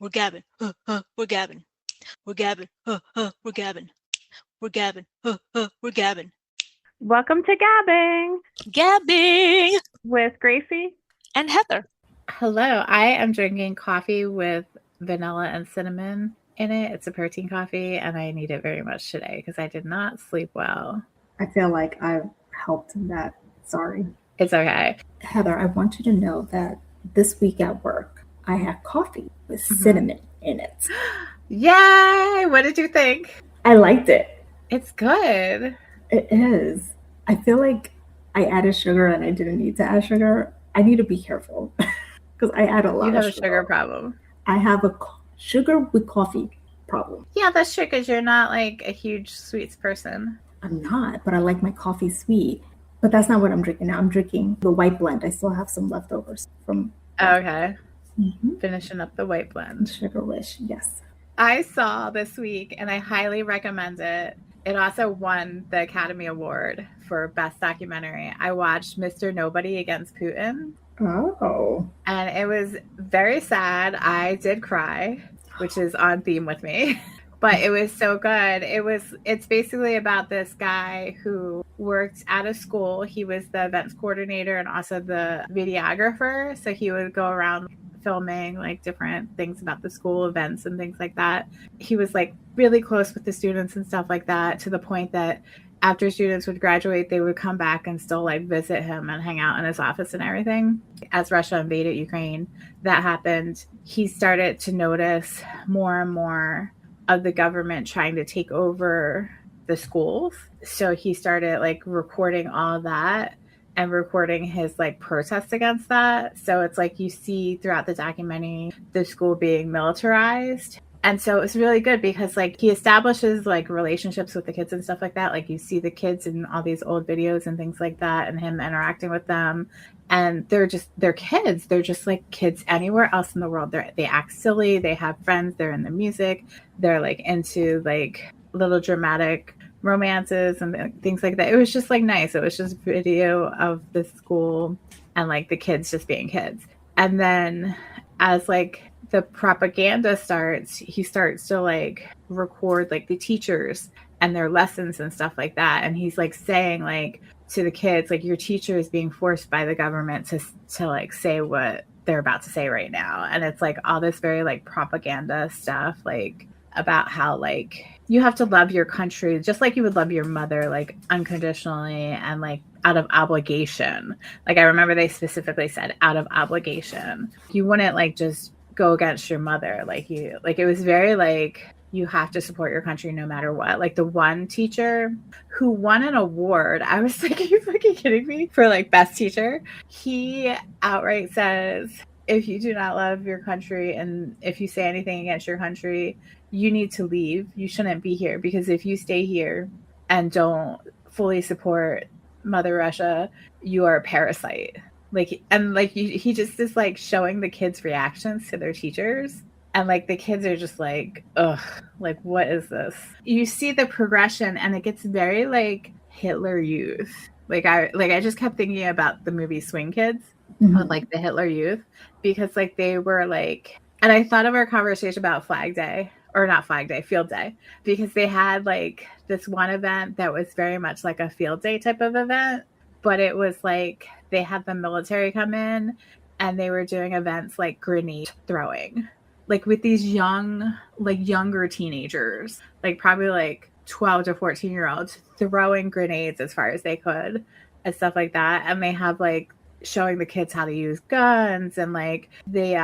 We're gabbing. We're gabbing. We're gabbing. We're gabbing. We're gabbing. We're gabbing. Welcome to GabBin Gabbing. with Greicy. And Heather. Hello, I am drinking coffee with vanilla and cinnamon in it. It's a protein coffee, and I need it very much today because I did not sleep well. I feel like I've helped in that. Sorry. It's okay. Heather, I want you to know that this week at work, I had coffee with cinnamon in it. Yay! What did you think? I liked it. It's good. It is. I feel like I added sugar and I didn't need to add sugar. I need to be careful because I add a lot You have of a sugar problem. I have a sugar with coffee problem. Yeah, that's true because you're not like a huge sweets person. I'm not, but I like my coffee sweet. But that's not what I'm drinking now. I'm drinking the white blend. I still have some leftovers from. Okay. Finishing up the white blend. Sugar-wish, yes. I saw this week and I highly recommend it. It also won the Academy Award for Best Documentary. I watched Mr. Nobody Against Putin. Oh. And it was very sad. I did cry, which is on theme with me. But it was so good. It's basically about this guy who worked at a school. He was the events coordinator and also the videographer. So he would go around filming like different things about the school events and things like that. He was like really close with the students and stuff like that, to the point that after students would graduate, they would come back and still like visit him and hang out in his office and everything. As Russia invaded Ukraine, that happened. He started to notice more and more of the government trying to take over the schools. So he started like recording all of that and recording his like protests against that. So it's like you see throughout the documentary the school being militarized. And so it's really good because like he establishes like relationships with the kids and stuff like that. Like you see the kids in all these old videos and things like that, and him interacting with them. And they're kids. They're just like kids anywhere else in the world. They act silly. They have friends. They're in the music. They're like into like little dramatic romances and things like that. It was just like nice. It was just video of the school and like the kids just being kids. And then as like the propaganda starts, he starts to like record like the teachers and their lessons and stuff like that. And he's like saying like to the kids, like, your teacher is being forced by the government to like say what they're about to say right now. And it's like all this very like propaganda stuff, like about how like you have to love your country just like you would love your mother, like unconditionally and like out of obligation. Like I remember they specifically said out of obligation. You wouldn't like just go against your mother. Like it was very like you have to support your country no matter what. Like the one teacher who won an award, I was like, are you fucking kidding me? For like best teacher. He outright says, if you do not love your country and if you say anything against your country, you need to leave. You shouldn't be here, because if you stay here and don't fully support Mother Russia, you are a parasite. Like, and like he just is like showing the kids' reactions to their teachers. And like the kids are just like, ugh, like what is this? You see the progression and it gets very like Hitler Youth. Like I just kept thinking about the movie Swing Kids, with like the Hitler Youth, because like they were like, and I thought of our conversation about Flag Day, or not Flag Day, Field Day, because they had like this one event that was very much like a field day type of event, but it was like they had the military come in and they were doing events like grenade throwing, like with these younger teenagers, like probably like 12 to 14-year-olds throwing grenades as far as they could and stuff like that. And they have like showing the kids how to use guns, and like they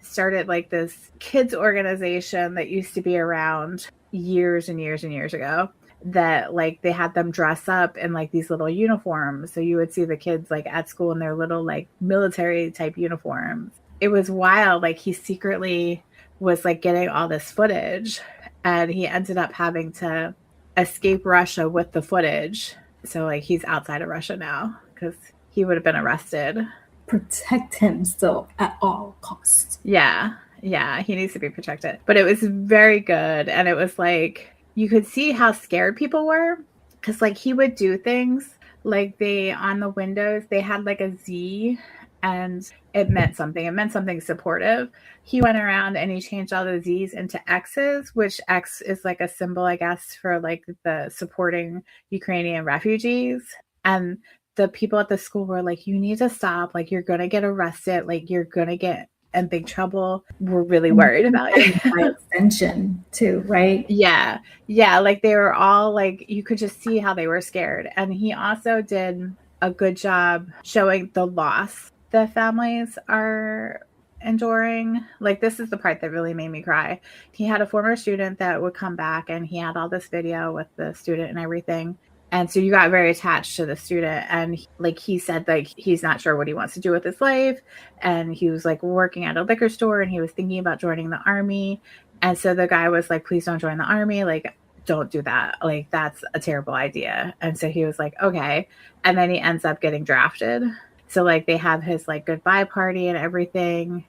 started like this kids organization that used to be around years and years and years ago, that like they had them dress up in like these little uniforms. So you would see the kids like at school in their little like military type uniforms. It was wild. Like he secretly was like getting all this footage, and he ended up having to escape Russia with the footage. So like he's outside of Russia now because he would have been arrested. Protect him still at all costs. Yeah, he needs to be protected. But it was very good, and it was like you could see how scared people were, because like he would do things like they on the windows they had like a Z and it meant something. It meant something supportive. He went around and he changed all the Z's into X's, which X is like a symbol, I guess, for like the supporting Ukrainian refugees. And the people at the school were like, you need to stop. Like, you're going to get arrested. Like, you're going to get in big trouble. We're really worried about you. By extension, too, right? Yeah. Yeah. Like, they were all like, you could just see how they were scared. And he also did a good job showing the loss the families are enduring. Like, this is the part that really made me cry. He had a former student that would come back, and he had all this video with the student and everything. And so you got very attached to the student, and like he said, like he's not sure what he wants to do with his life, and he was like working at a liquor store, and he was thinking about joining the army. And so the guy was like, please don't join the army, like don't do that, like that's a terrible idea. And so he was like, okay. And then he ends up getting drafted. So like they have his like goodbye party and everything,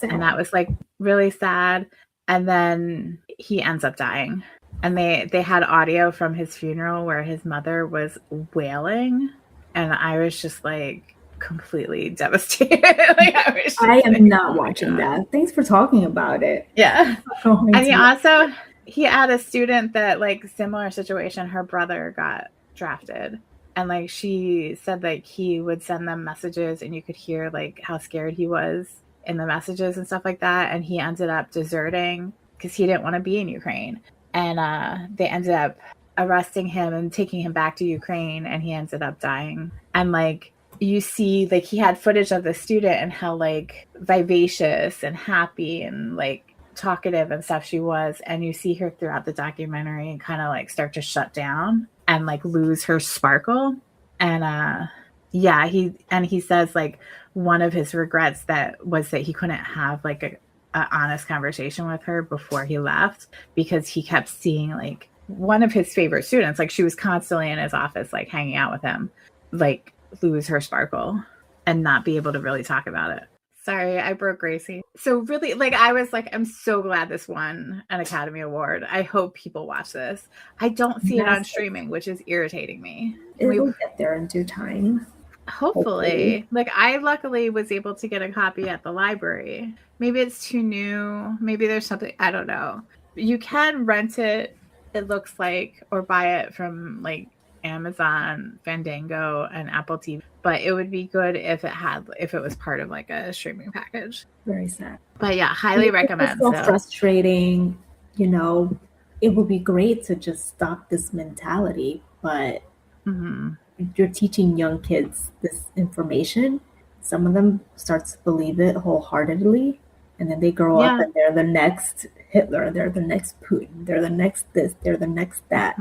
and that was like really sad. And then he ends up dying. And they had audio from his funeral where his mother was wailing, and I was just like completely devastated. Like, I am not watching that. Thanks for talking about it. Yeah. And he had a student that like similar situation. Her brother got drafted, and like she said like he would send them messages, and you could hear like how scared he was in the messages and stuff like that. And he ended up deserting because he didn't want to be in Ukraine. And they ended up arresting him and taking him back to Ukraine, and he ended up dying. And like you see, like he had footage of the student and how like vivacious and happy and like talkative and stuff she was, and you see her throughout the documentary and kind of like start to shut down and like lose her sparkle. And yeah, he says like one of his regrets that was that he couldn't have like a honest conversation with her before he left, because he kept seeing like one of his favorite students, like she was constantly in his office like hanging out with him, like lose her sparkle and not be able to really talk about it. Sorry, I broke Greicy. So really, like I was like, I'm so glad this won an Academy Award. I hope people watch this. I don't see it on streaming, which is irritating me. It will get there in due time. Hopefully. Like I luckily was able to get a copy at the library. Maybe it's too new. Maybe there's something, I don't know. You can rent it looks like, or buy it from like Amazon, Fandango, and Apple TV. But it would be good if it was part of like a streaming package. Very sad. But yeah, highly recommend. It's so frustrating. You know, it would be great to just stop this mentality, but you're teaching young kids this information. Some of them starts to believe it wholeheartedly, and then they grow up and they're the next Hitler, they're the next Putin, they're the next this, they're the next that.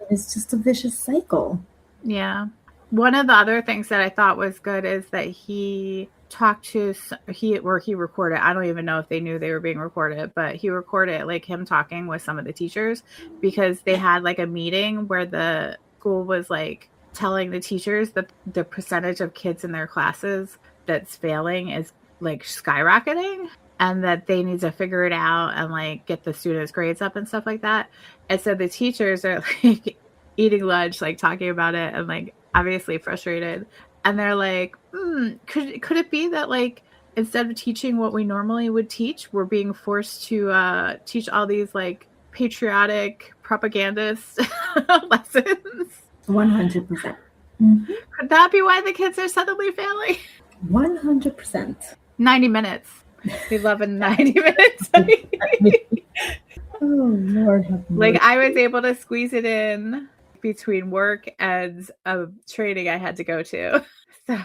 It's just a vicious cycle. Yeah. One of the other things that I thought was good is that he recorded, I don't even know if they knew they were being recorded, but he recorded like him talking with some of the teachers, because they had like a meeting where the school was like telling the teachers that the percentage of kids in their classes that's failing is like skyrocketing, and that they need to figure it out and like get the students' grades up and stuff like that. And so the teachers are like eating lunch, like talking about it and like obviously frustrated. And they're like, could it be that like instead of teaching what we normally would teach, we're being forced to teach all these like patriotic propagandist lessons? 100%. Could that be why the kids are suddenly failing? 100%. 90 minutes. We love a 90 minutes. Oh, Lord. Like I was able to squeeze it in between work and a training I had to go to. So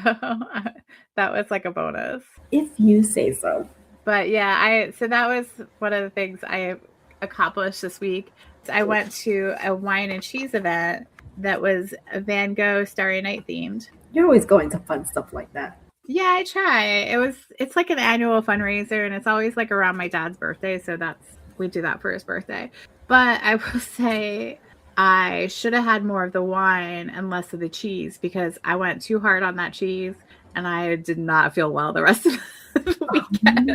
that was like a bonus. If you say so. But yeah, so that was one of the things I accomplished this week. I went to a wine and cheese event that was Van Gogh Starry Night themed. You're always going to fun stuff like that. Yeah, I try. It's like an annual fundraiser, and it's always like around my dad's birthday, so we do that for his birthday. But I will say I should have had more of the wine and less of the cheese, because I went too hard on that cheese and I did not feel well the rest of the weekend.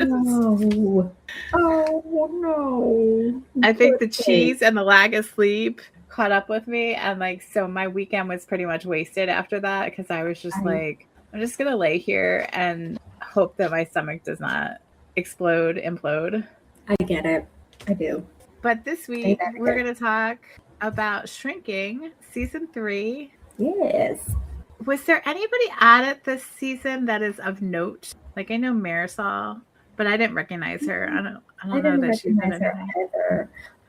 Oh no. I think the cheese and the lack of sleep caught up with me, and like so my weekend was pretty much wasted after that, because I was just like I'm just going to lay here and hope that my stomach does not implode. I get it. I do. But this week, we're going to talk about Shrinking, season 3. Yes. Was there anybody added this season that is of note? Like, I know Marisol, but I didn't recognize her. I don't know that she's in anything.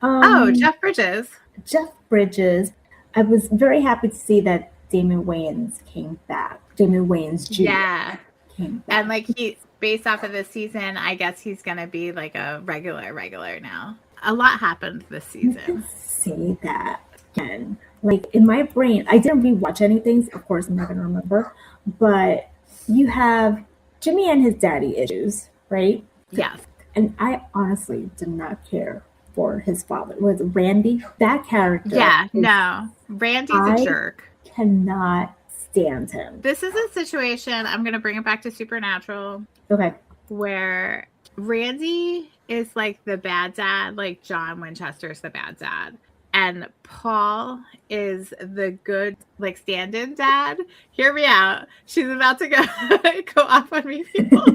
Either. Jeff Bridges. Jeff Bridges. I was very happy to see that Damon Wayans came back. Damon Wayans Jr. Yeah. Came back. And like he's based off of this season, I guess he's gonna be like a regular now. A lot happened this season. You can see that again. Like in my brain, I didn't rewatch anything. Of course, I'm not gonna remember. But you have Jimmy and his daddy issues, right? Yes. And I honestly did not care for his father. Was it Randy? That character. Yeah, no. Randy's a jerk. Cannot stand him. This is a situation, I'm going to bring it back to Supernatural. Okay. Where Randy is like the bad dad, like John Winchester's the bad dad. And Paul is the good, like, stand-in dad. Hear me out. She's about to go off on me, people.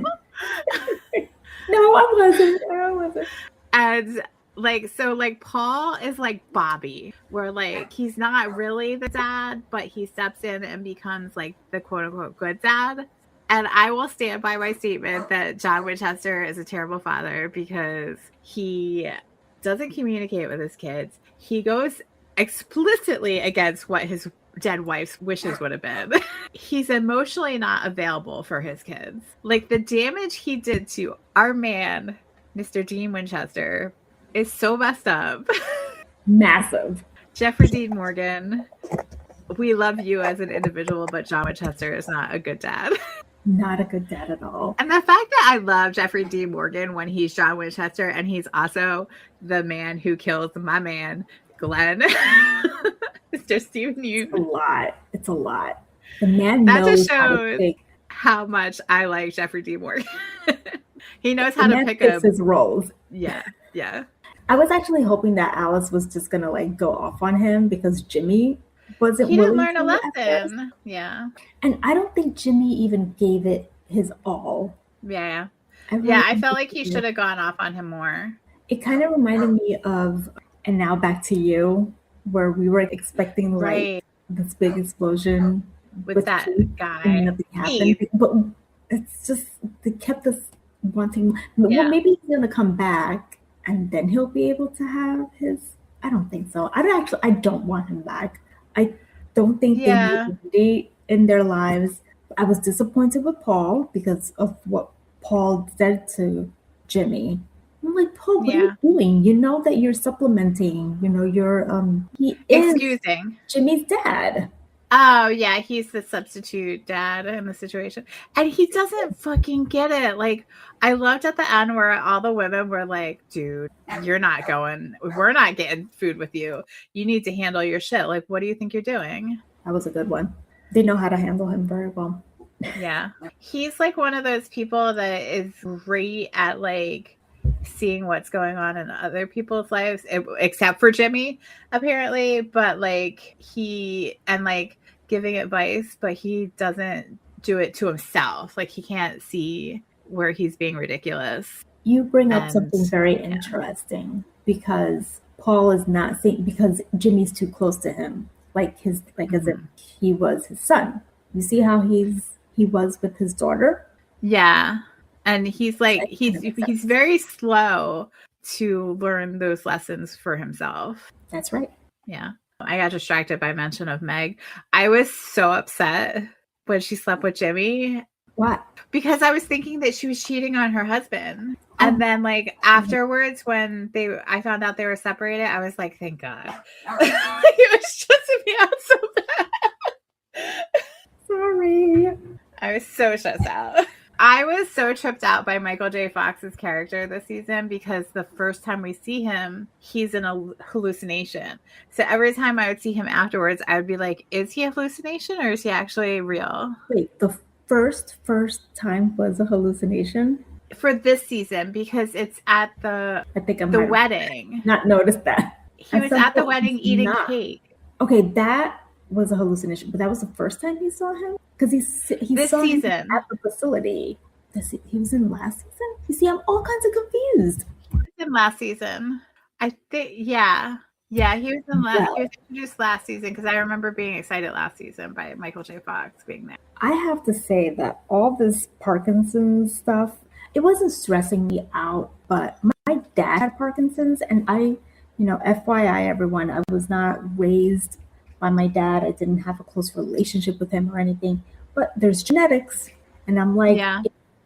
No, I wasn't. And like, so like Paul is like Bobby, where like he's not really the dad, but he steps in and becomes like the quote unquote good dad. And I will stand by my statement that John Winchester is a terrible father because he doesn't communicate with his kids. He goes explicitly against what his dead wife's wishes would have been. He's emotionally not available for his kids. Like the damage he did to our man, Mr. Dean Winchester, is so messed up. Massive. Jeffrey Dean Morgan, we love you as an individual, but John Winchester is not a good dad. Not a good dad at all. And the fact that I love Jeffrey Dean Morgan when he's John Winchester and he's also the man who kills my man, Glenn. Mr. Steven Yeun. It's a lot. The man that knows just shows how much I like Jeffrey Dean Morgan. He knows how to pick up his roles. Yeah. I was actually hoping that Alice was just gonna like go off on him because Jimmy wasn't. He didn't willing learn a to lesson. Yeah. And I don't think Jimmy even gave it his all. Yeah. I felt like he should have gone off on him more. It kind of reminded me of And Now Back to You, where we were expecting like this big explosion with that Keith, guy. and nothing happened. But it's just they kept us wanting. Well, maybe he's gonna come back and then he'll be able to have his. I don't think so. I don't want him back. I don't think they need unity in their lives. I was disappointed with Paul because of what Paul said to Jimmy. I'm like, Paul, what are you doing? You know that you're supplementing. You know he is excusing Jimmy's dad. Oh yeah, he's the substitute dad in the situation, and he doesn't fucking get it. Like, I loved at the end where all the women were like, "Dude, you're not going. We're not getting food with you. You need to handle your shit. Like, what do you think you're doing?" That was a good one. They know how to handle him very well. Yeah, he's like one of those people that is great at like seeing what's going on in other people's lives, except for Jimmy, apparently. But like giving advice, but he doesn't do it to himself. Like he can't see where he's being ridiculous. You bring up something very interesting because Paul is not saying because Jimmy's too close to him, as if he was his son. You see how he was with his daughter? Yeah. And he's like he's very slow to learn those lessons for himself. That's right. Yeah. I got distracted by mention of Meg. I was so upset when she slept with Jimmy. What? Because I was thinking that she was cheating on her husband. And then like afterwards when I found out they were separated, I was like, thank God. It was stressing me out so bad. Sorry. I was so stressed out. I was so tripped out by Michael J. Fox's character this season because the first time we see him, he's in a hallucination. So every time I would see him afterwards, I would be like, is he a hallucination or is he actually real? Wait, the first time was a hallucination? For this season, because it's at the wedding. Not noticed that. He was at the wedding eating cake. Okay, that was a hallucination, but that was the first time you saw him? because he This saw him season. at the facility. He was in last season. You see, I'm all kinds of confused. In last season, I think. Yeah, he was in last. He was introduced last season because I remember being excited last season by Michael J. Fox being there. I have to say that all this Parkinson's stuff, it wasn't stressing me out, but my dad had Parkinson's, and FYI, everyone, I was not raised by my dad. I didn't have a close relationship with him or anything, but there's genetics, and I'm like,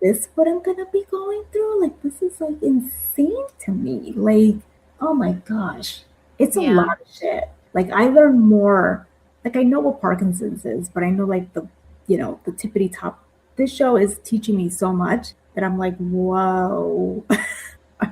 is this what I'm gonna be going through? Like, this is like insane to me. Like, oh my gosh, it's a lot of shit. Like, I learned more. Like, I know what Parkinson's is, but I know like the tippity top. This show is teaching me so much that I'm like, whoa.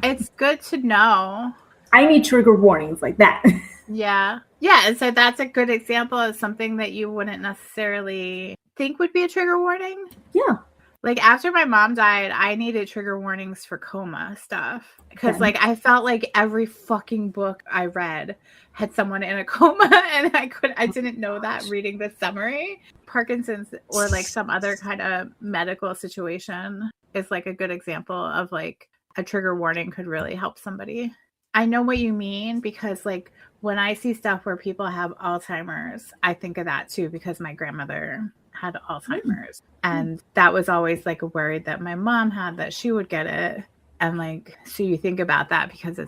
It's good to know. I need trigger warnings like that. Yeah. And so that's a good example of something that you wouldn't necessarily think would be a trigger warning. Yeah. Like, after my mom died, I needed trigger warnings for coma stuff. Because, like, I felt like every fucking book I read had someone in a coma, and I didn't know that reading the summary. Parkinson's or, like, some other kind of medical situation is, like, a good example of, like, a trigger warning could really help somebody. I know what you mean, because, like, when I see stuff where people have Alzheimer's, I think of that, too, because my grandmother had Alzheimer's. And that was always like a worry that my mom had, that she would get it. And like, so you think about that because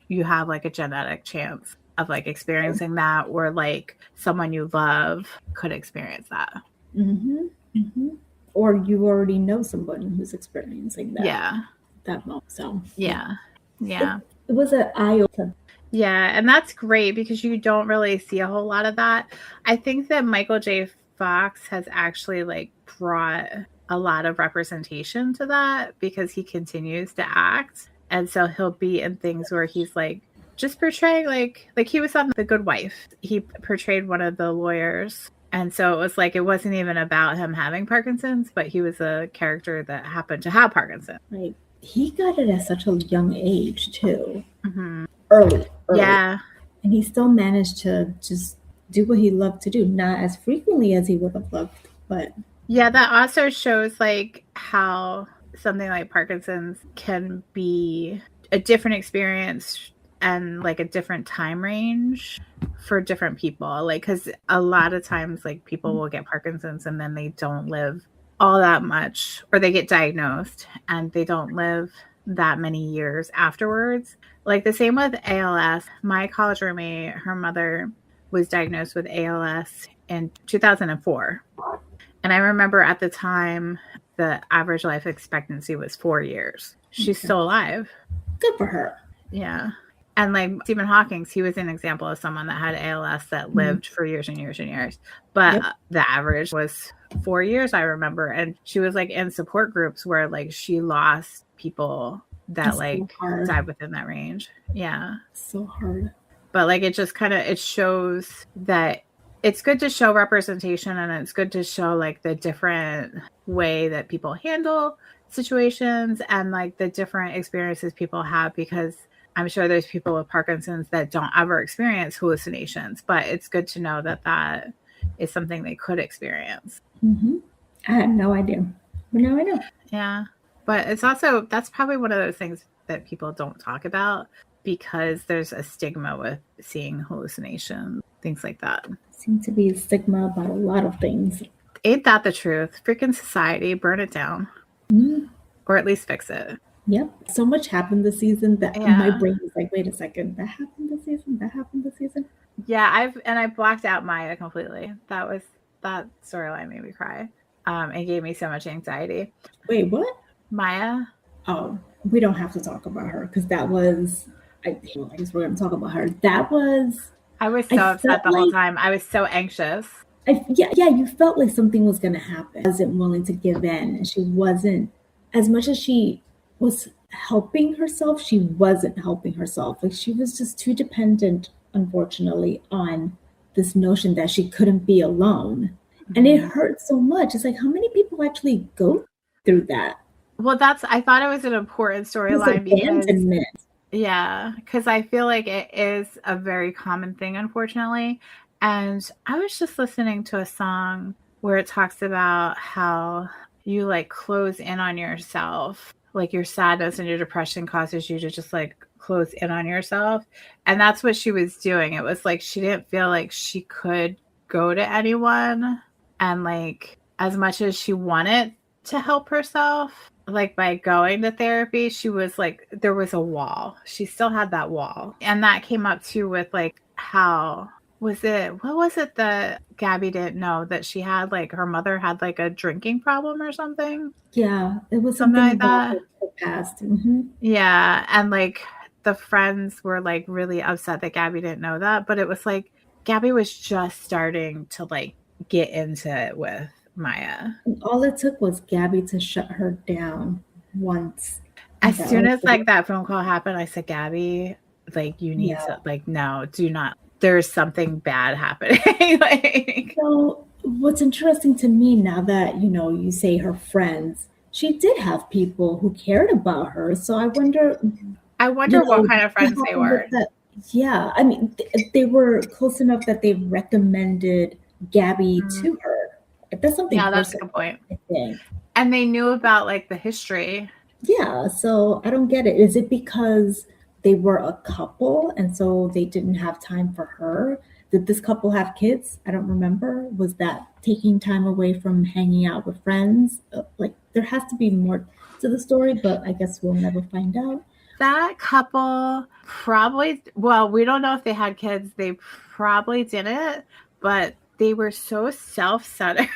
you have like a genetic chance of like experiencing that, or like someone you love could experience that. Mm-hmm. Mm-hmm. Or you already know someone who's experiencing that. That moment. So yeah. It was an eye-opener. Yeah, and that's great because you don't really see a whole lot of that. I think that Michael J. Fox has actually like brought a lot of representation to that because he continues to act, and so he'll be in things where he's like just portraying like he was on The Good Wife. He portrayed one of the lawyers, and so it was like it wasn't even about him having Parkinson's, but he was a character that happened to have Parkinson's. Like, he got it at such a young age too. Mm-hmm. Early. Yeah, and he still managed to just do what he loved to do, not as frequently as he would have loved, but yeah, that also shows like how something like Parkinson's can be a different experience and like a different time range for different people. Like, because a lot of times like people will get Parkinson's and then they don't live all that much, or they get diagnosed and they don't live that many years afterwards. Like the same with ALS. My college roommate, her mother was diagnosed with ALS in 2004. And I remember at the time, the average life expectancy was 4 years. She's still alive. Good for her. Yeah. And like Stephen Hawking, he was an example of someone that had ALS that lived for years and years and years. But the average was 4 years, I remember. And she was like in support groups where like she lost people that That's like so died within that range. Yeah. So hard. But like it just kind of, it shows that it's good to show representation, and it's good to show like the different way that people handle situations and like the different experiences people have, because I'm sure there's people with Parkinson's that don't ever experience hallucinations, but it's good to know that that is something they could experience. Mm-hmm. I had no idea, but now I know. Yeah. But it's also, that's probably one of those things that people don't talk about because there's a stigma with seeing hallucinations, things like that. Seems to be a stigma about a lot of things. Ain't that the truth? Freaking society, burn it down. Mm-hmm. Or at least fix it. Yep. So much happened this season that my brain is like, wait a second, that happened this season? That happened this season? Yeah, I blocked out Maya completely. That storyline made me cry. It gave me so much anxiety. Wait, what? Maya? Oh, we don't have to talk about her because that was, I guess we're going to talk about her. I was so upset the whole time. I was so anxious. You felt like something was going to happen. She wasn't willing to give in. And she wasn't, as much as she was helping herself, she wasn't helping herself. Like, she was just too dependent, unfortunately, on this notion that she couldn't be alone. Mm-hmm. And it hurt so much. It's like, how many people actually go through that? Well, I thought it was an important storyline because I feel like it is a very common thing, unfortunately. And I was just listening to a song where it talks about how you like close in on yourself. Like your sadness and your depression causes you to just like close in on yourself. And that's what she was doing. It was like she didn't feel like she could go to anyone. And like as much as she wanted to help herself, like by going to therapy, she was like, there was a wall. She still had that wall. And that came up too with like how what was it that Gabby didn't know that she had like her mother had like a drinking problem or something? Yeah, it was Something something like about that. her past. Mm-hmm. Yeah. And like the friends were like really upset that Gabby didn't know that. But it was like Gabby was just starting to like get into it with Maya. And all it took was Gabby to shut her down once. As That soon was as like that phone call happened, I said, Gabby, like you need Yeah. to like, no, do not. There's something bad happening. Like, So what's interesting to me now that, you say her friends, she did have people who cared about her. So I wonder, what kind of friends what they happened were. with that. Yeah, I mean, they were close enough that they recommended Gabby to her. That's something Yeah, that's a personal, good point. I think. And they knew about like the history. Yeah, so I don't get it. Is it because they were a couple and so they didn't have time for her? Did this couple have kids? I don't remember. Was that taking time away from hanging out with friends? Like, there has to be more to the story, but I guess we'll never find out. That couple probably, well, we don't know if they had kids. They probably didn't, but they were so self-centered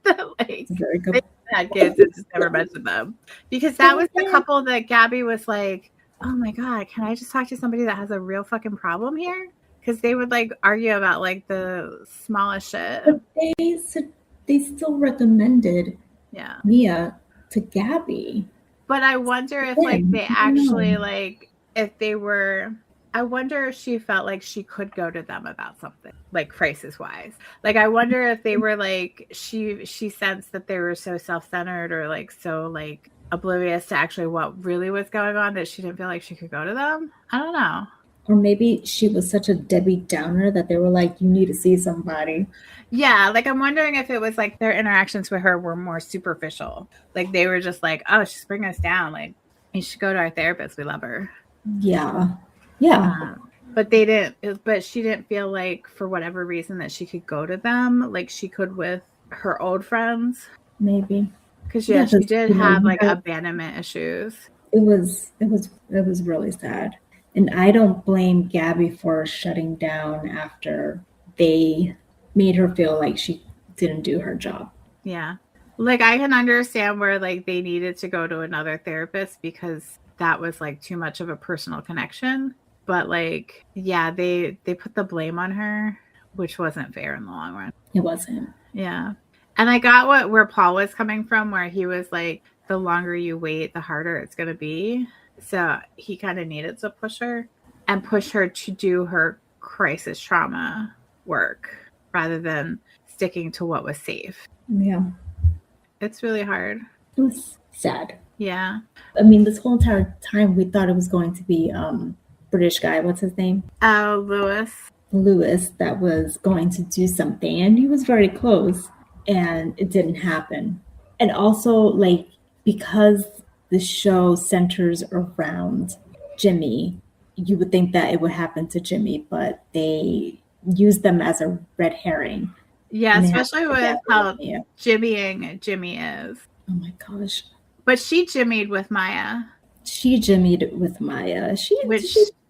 that like Very good. they had kids and just never mentioned them. Because that was the couple that Gabby was like, oh my God, can I just talk to somebody that has a real fucking problem here? Because they would like argue about like the smallest shit. But they still recommended Yeah. Mia to Gabby. But I wonder if like they actually like if they were I wonder if she felt like she could go to them about something like crisis wise. Like I wonder if they were like she sensed that they were so self-centered or like so like oblivious to actually what really was going on that she didn't feel like she could go to them. I don't know. Or maybe she was such a Debbie Downer that they were like, you need to see somebody. Yeah, like I'm wondering if it was like their interactions with her were more superficial. Like they were just like, oh, she's bringing us down. Like you should go to our therapist. We love her. Yeah. Yeah. But they didn't. But she didn't feel like for whatever reason that she could go to them like she could with her old friends. Maybe. Because she did have like abandonment issues. It was really sad. And I don't blame Gabby for shutting down after they made her feel like she didn't do her job. Yeah. Like I can understand where like they needed to go to another therapist because that was like too much of a personal connection. But like, yeah, they put the blame on her, which wasn't fair in the long run. It wasn't. Yeah. And I got where Paul was coming from, where he was like, the longer you wait, the harder it's going to be. So he kind of needed to push her to do her crisis trauma work rather than sticking to what was safe. Yeah. It's really hard. It was sad. Yeah. I mean, this whole entire time we thought it was going to be British guy. What's his name? Oh, Lewis, that was going to do something. And he was very close. And it didn't happen. And also, like, because the show centers around Jimmy, you would think that it would happen to Jimmy, but they use them as a red herring. Yeah, especially with how jimmying Jimmy is. Oh my gosh. But she jimmied with Maya. She jimmied with Maya.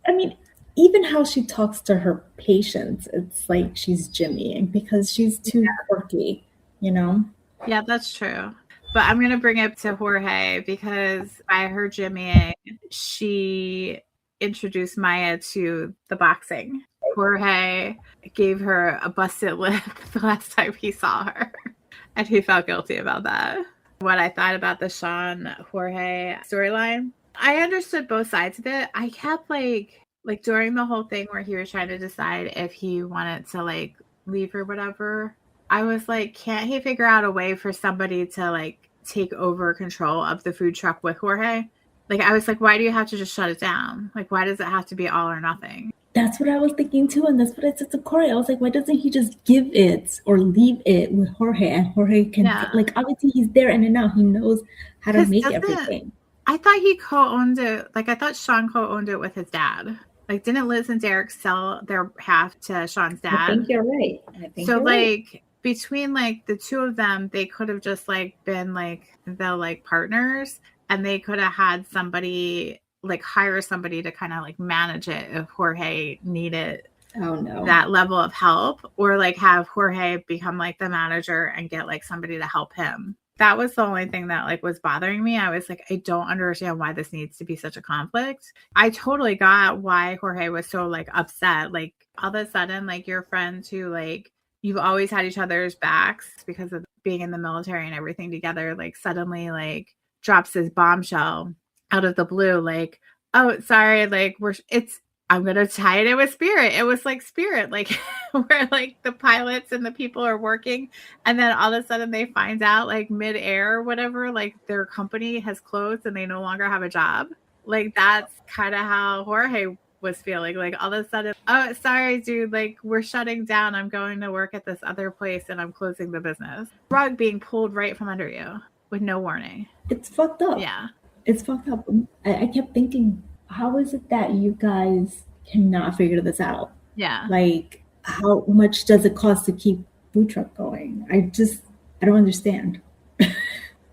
I mean, even how she talks to her patients, it's like she's jimmying because she's too quirky, you know? Yeah, that's true. But I'm going to bring it to Jorge because by her jimmying, she introduced Maya to the boxing. Jorge gave her a busted lip the last time he saw her, and he felt guilty about that. What I thought about the Sean Jorge storyline, I understood both sides of it. I kept like during the whole thing where he was trying to decide if he wanted to like leave or whatever, I was like, can't he figure out a way for somebody to like take over control of the food truck with Jorge? Like, I was like, why do you have to just shut it down? Like, why does it have to be all or nothing? That's what I was thinking too, and that's what I said to Corey. I was like, why doesn't he just give it or leave it with Jorge, and Jorge can like obviously he's there in and out. He knows how to make everything. I thought he co-owned it. Like I thought Sean co-owned it with his dad. Like didn't Liz and Derek sell their half to Sean's dad? I think you're right. I think so. You're like right. Between like the two of them, they could have just like been like the like partners, and they could have had somebody like hire somebody to kind of like manage it if Jorge needed that level of help, or like have Jorge become like the manager and get like somebody to help him. That was the only thing that like was bothering me. I was like, I don't understand why this needs to be such a conflict. I totally got why Jorge was so like upset. Like all of a sudden, like your friends who like you've always had each other's backs because of being in the military and everything together, like suddenly like drops this bombshell out of the blue, like, oh, sorry, like I'm going to tie it in with Spirit. It was like Spirit, like where like the pilots and the people are working. And then all of a sudden they find out like midair or whatever, like their company has closed and they no longer have a job. Like that's kind of how Jorge was feeling. Like all of a sudden, oh, sorry, dude, like we're shutting down. I'm going to work at this other place and I'm closing the business. Rug being pulled right from under you with no warning. It's fucked up. Yeah. It's fucked up. I kept thinking, how is it that you guys cannot figure this out? Yeah. Like, how much does it cost to keep food truck going? I don't understand. I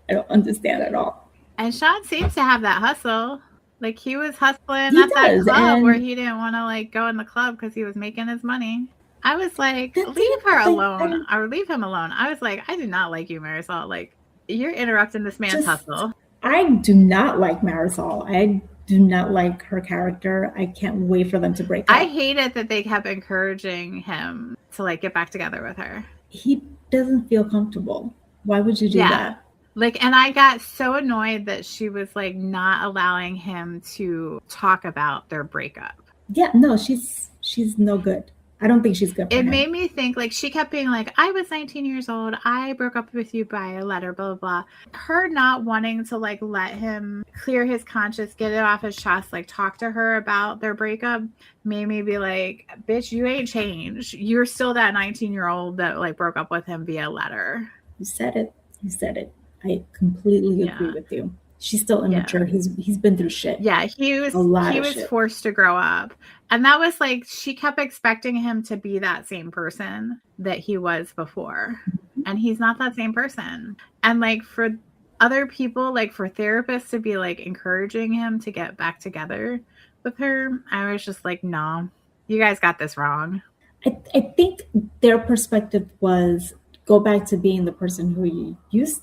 don't understand at all. And Sean seems to have that hustle. Like he was hustling at that club where he didn't want to like go in the club because he was making his money. I was like, leave her alone or leave him alone. I was like, I do not like you, Marisol. Like you're interrupting this man's hustle. I do not like Marisol. I do not like her character. I can't wait for them to break up. I hated that they kept encouraging him to like get back together with her. He doesn't feel comfortable. Why would you do that? Like, and I got so annoyed that she was like not allowing him to talk about their breakup. Yeah, no, she's no good. I don't think she's good for him. Made me think, like, she kept being like, I was 19 years old. I broke up with you by a letter, blah, blah, blah. Her not wanting to, like, let him clear his conscience, get it off his chest, like, talk to her about their breakup made me be like, bitch, you ain't changed. You're still that 19-year-old that, like, broke up with him via letter. You said it. You said it. I completely agree with you. She's still immature. He's been through shit. Yeah, he was forced to grow up. And that was like, she kept expecting him to be that same person that he was before. Mm-hmm. And he's not that same person. And like for other people, like for therapists to be like encouraging him to get back together with her, I was just like, no, you guys got this wrong. I think their perspective was go back to being the person who you used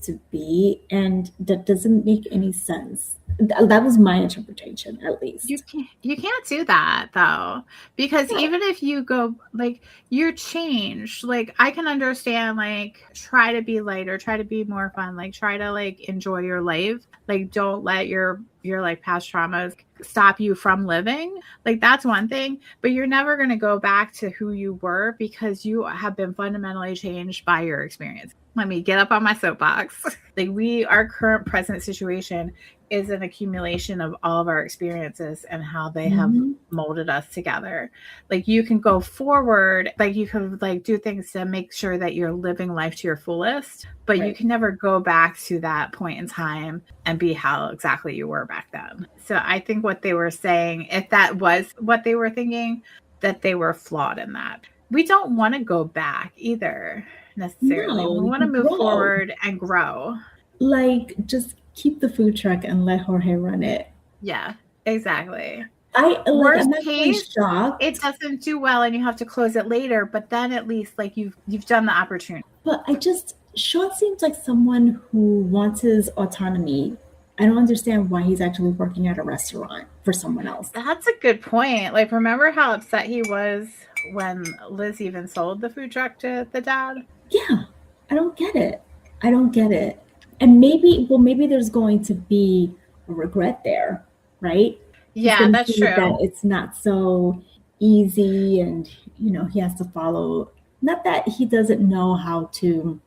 to be, and that doesn't make any sense. That was my interpretation, at least. You can't do that though, because even if you go like you're changed, like I can understand like try to be lighter, try to be more fun, like try to like enjoy your life, like don't let your like past traumas stop you from living. Like that's one thing, but you're never going to go back to who you were because you have been fundamentally changed by your experience. Let me get up on my soapbox. Like our current present situation is an accumulation of all of our experiences and how they have molded us together. Like you can go forward, like you can like do things to make sure that you're living life to your fullest, but you can never go back to that point in time and be how exactly you were back then. So I think what they were saying, if that was what they were thinking, that they were flawed in that. We don't want to go back either necessarily. No, we want to move forward and grow. Like just keep the food truck and let Jorge run it. Yeah, exactly. Worst case, it doesn't do well and you have to close it later, but then at least like you've done the opportunity. But Sean seems like someone who wants his autonomy. I don't understand why he's actually working at a restaurant for someone else. That's a good point. Like, remember how upset he was when Liz even sold the food truck to the dad? Yeah, I don't get it. And maybe there's going to be a regret there, right? Yeah, that's true. That it's not so easy and, he has to follow, not that he doesn't know how to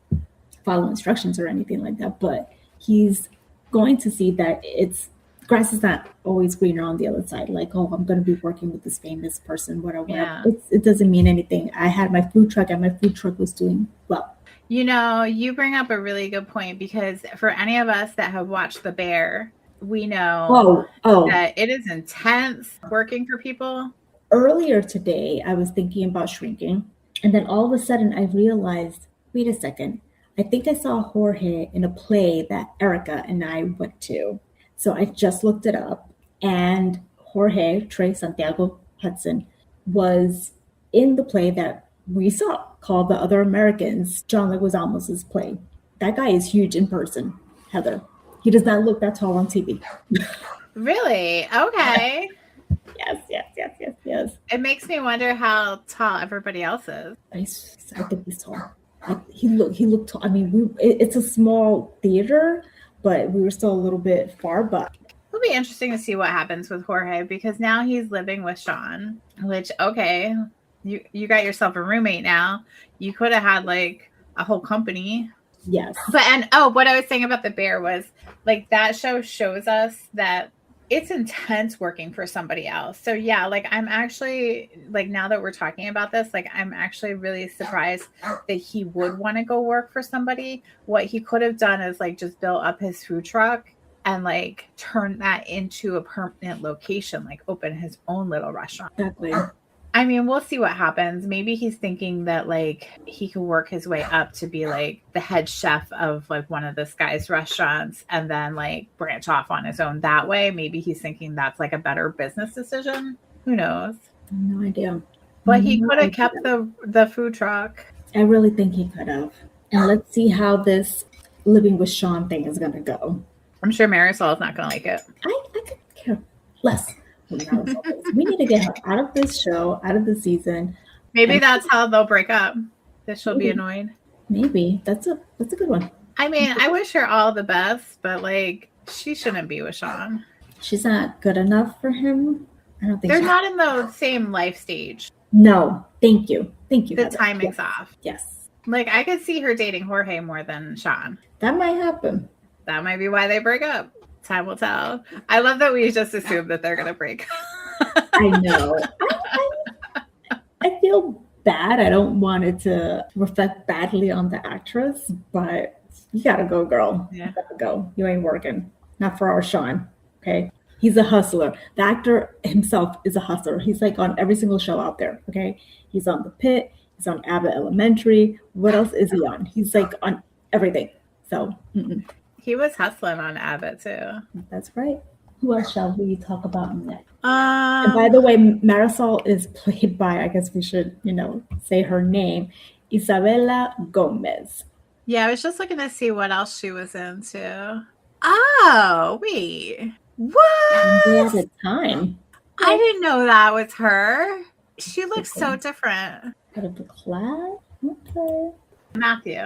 follow instructions or anything like that, but he's going to see that it's grass is not always greener on the other side. Like, oh, I'm going to be working with this famous person, whatever. Yeah. It doesn't mean anything. I had my food truck, and my food truck was doing well. You know, you bring up a really good point, because for any of us that have watched The Bear, we know that it is intense working for people. Earlier today, I was thinking about shrinking, and then all of a sudden I realized, wait a second, I think I saw Jorge in a play that Erica and I went to. So I just looked it up, and Jorge, Trey Santiago-Hudson, was in the play that we saw called The Other Americans, John Leguizamo's play. That guy is huge in person, Heather. He does not look that tall on TV. Really? Okay. Yes. It makes me wonder how tall everybody else is. I think he's tall. He looked tall. I mean, it's a small theater, but we were still a little bit far. But it'll be interesting to see what happens with Jorge, because now he's living with Sean. Which, okay, you got yourself a roommate now. You could have had like a whole company. Yes. But what I was saying about The Bear was, like, that show shows us that it's intense working for somebody else. So yeah, like, I'm actually, like, now that we're talking about this, like, I'm actually really surprised that he would want to go work for somebody. What he could have done is, like, just build up his food truck and, like, turn that into a permanent location, like open his own little restaurant. Exactly. I mean, we'll see what happens. Maybe he's thinking that, like, he could work his way up to be, like, the head chef of, like, one of this guy's restaurants, and then, like, branch off on his own that way. Maybe he's thinking that's, like, a better business decision. Who knows? No idea. But he could have kept the food truck. I really think he could have. And let's see how this living with Sean thing is going to go. I'm sure Marisol's not going to like it. I could care less. We need to get her out of this show, out of the season. Maybe that's how they'll break up. That she'll be annoyed. Maybe. That's a good one. I mean, I wish her all the best, but, like, she shouldn't be with Sean. She's not good enough for him. I don't think they're not in the same life stage. No. Thank you. The timing's off. Yes. Like, I could see her dating Jorge more than Sean. That might happen. That might be why they break up. Time will tell. I love that we just assume that they're going to break up. I know. I feel bad. I don't want it to reflect badly on the actress, but you got to go, girl. Yeah. You got to go. You ain't working. Not for our Sean. Okay. He's a hustler. The actor himself is a hustler. He's like on every single show out there. Okay. He's on The Pit. He's on Abbott Elementary. What else is he on? He's like on everything. So, He was hustling on Abbott too. That's right. Who else shall we talk about next? And by the way, Marisol is played by, I guess we should, say her name, Isabella Gomez. Yeah, I was just looking to see what else she was into. Oh, wait. What? At the time. I didn't know that was her. She looks so different. Out of the class? Okay. Matthew.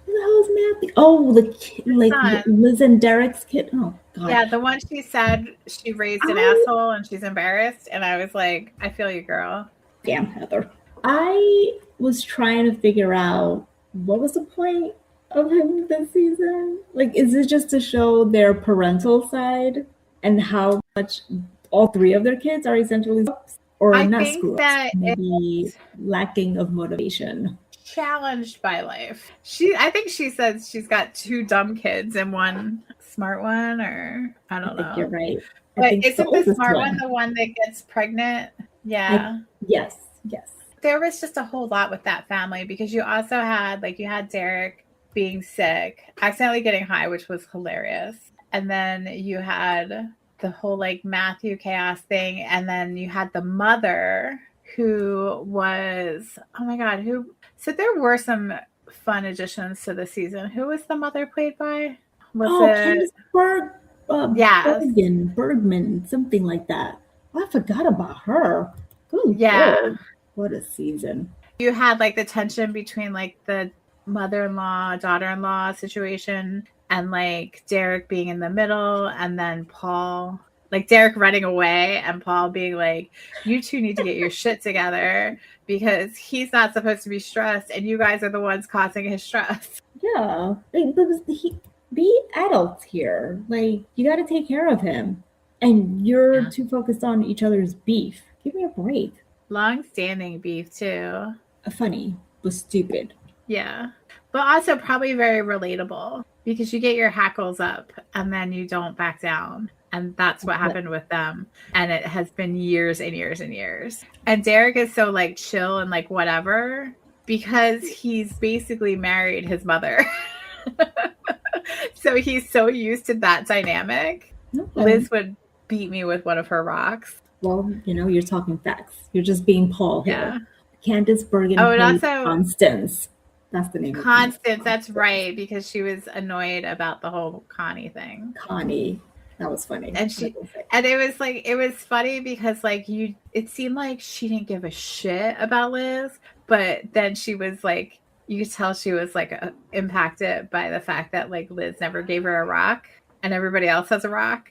Who the hell is Matthew? Oh, the kid, like Liz and Derek's kid. Oh, God. Yeah, the one she said she raised an asshole and she's embarrassed. And I was like, I feel you, girl. Damn, Heather. I was trying to figure out what was the point of him this season. Like, is it just to show their parental side and how much all three of their kids are essentially screw-ups? Or not screw-ups, maybe lacking of motivation. Challenged by life. I think she says she's got two dumb kids and one smart one, or I don't know. You're right. But isn't the smart one the one that gets pregnant? Yeah. Yes. There was just a whole lot with that family, because you also had Derek being sick, accidentally getting high, which was hilarious. And then you had the whole Matthew chaos thing. And then you had the mother who was, oh my God, so there were some fun additions to the season. Who was the mother played by? Candace Bergman, something like that. I forgot about her. Good Lord. What a season. You had the tension between the mother-in-law, daughter-in-law situation, and Derek being in the middle, and then Paul, Derek running away and Paul being you two need to get your shit together because he's not supposed to be stressed and you guys are the ones causing his stress. Yeah. Be adults here. You got to take care of him. And you're Yeah. too focused on each other's beef. Give me a break. Long-standing beef too. Funny, but stupid. Yeah. But also probably very relatable because you get your hackles up and then you don't back down. And that's what happened with them. And it has been years and years and years. And Derek is so like chill and like whatever because he's basically married his mother. So he's so used to that dynamic. Okay. Liz would beat me with one of her rocks. Well, you're talking facts. You're just being Paul here. Yeah. Candace Bergen Oh, and plays also Constance. That's the name of Constance, that's right, because she was annoyed about the whole Connie thing. Connie. That was funny. And it was funny because like it seemed like she didn't give a shit about Liz, but then she was like, you could tell she was like impacted by the fact that like Liz never gave her a rock and everybody else has a rock.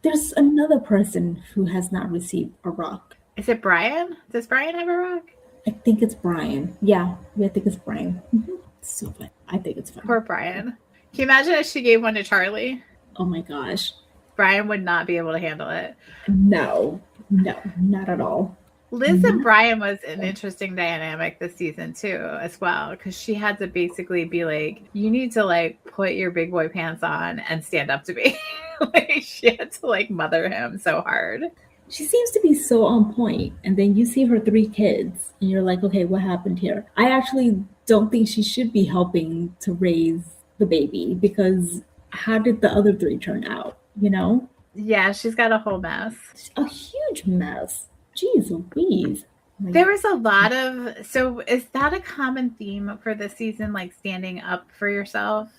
There's another person who has not received a rock. Is it Brian? Does Brian have a rock? I think it's Brian. Yeah, I think it's Brian. Mm-hmm. So fun. I think it's fun. Poor Brian. Can you imagine if she gave one to Charlie? Oh my gosh. Brian would not be able to handle it. No, not at all. Liz and Brian was an interesting dynamic this season too, as well, because she had to basically be like, you need to like put your big boy pants on and stand up to me. Like she had to like mother him so hard. She seems to be so on point, and then you see her 3 kids, and you're like, okay, what happened here? I actually don't think she should be helping to raise the baby, because how did the other 3 turn out, Yeah, she's got a whole mess. A huge mess. Jeez Louise. There was a lot of... So is that a common theme for this season, like standing up for yourself?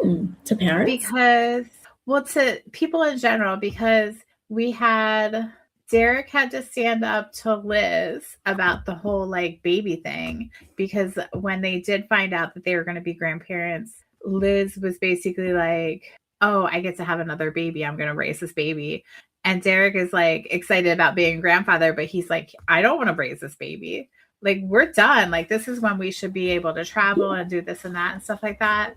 To parents? Because, well, to people in general, because we had... Derek had to stand up to Liz about the whole like baby thing, because when they did find out that they were going to be grandparents, Liz was basically like, oh, I get to have another baby. I'm going to raise this baby. And Derek is like excited about being a grandfather, but he's like, I don't want to raise this baby. Like, we're done. Like, this is when we should be able to travel and do this and that and stuff like that.